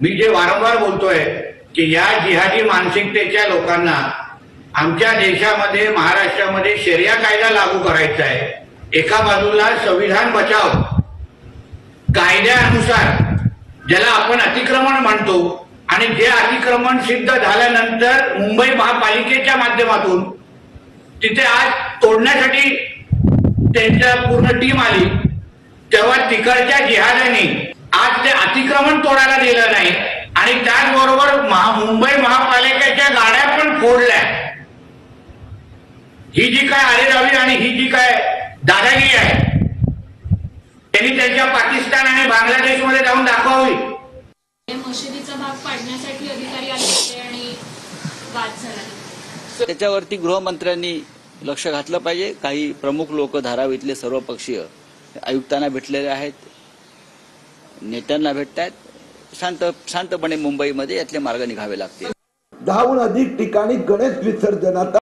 मी जे वारंवार बोलतोय की या जिहादी मानसिकतेच्या लोकांना आमच्या देशामध्ये महाराष्ट्रामध्ये शरिया कायदा लागू करायचा आहे। एका बाजूला संविधान बचाव कायद्यानुसार ज्याला आपण अतिक्रमण म्हणतो आणि जे अतिक्रमण सिद्ध झाल्यानंतर मुंबई महापालिकेच्या माध्यमातून तिथे आज तोडण्यासाठी त्यांच्या पूर्ण टीम आली, तेव्हा तिकडच्या जिहाद्यांनी आज ते अतिक्रमण तोडायला दिलं नाही आणि त्याचबरोबर मुंबई महापालिकेच्या गाड्या पण फोडल्या। ही जी काय आरेरावी आणि ही जी काय दादागिरी आहे त्यांनी त्यांच्या पाकिस्तान आणि बांगलादेशमध्ये जाऊन दाखवावी। मशिदीचा भाग पाडण्यासाठी अधिकारी आले होते आणि वाद झाला, त्याच्यावरती गृहमंत्र्यांनी लक्ष घातलं पाहिजे। काही प्रमुख लोक धारावीतले सर्वपक्षीय आयुक्तांना भेटलेले आहेत, नेत्यांना भेटतायत। शांतपणे मुंबईमध्ये यातले मार्ग निघावे लागतील। 10हून अधिक ठिकाणी गणेश विसर्जनाचा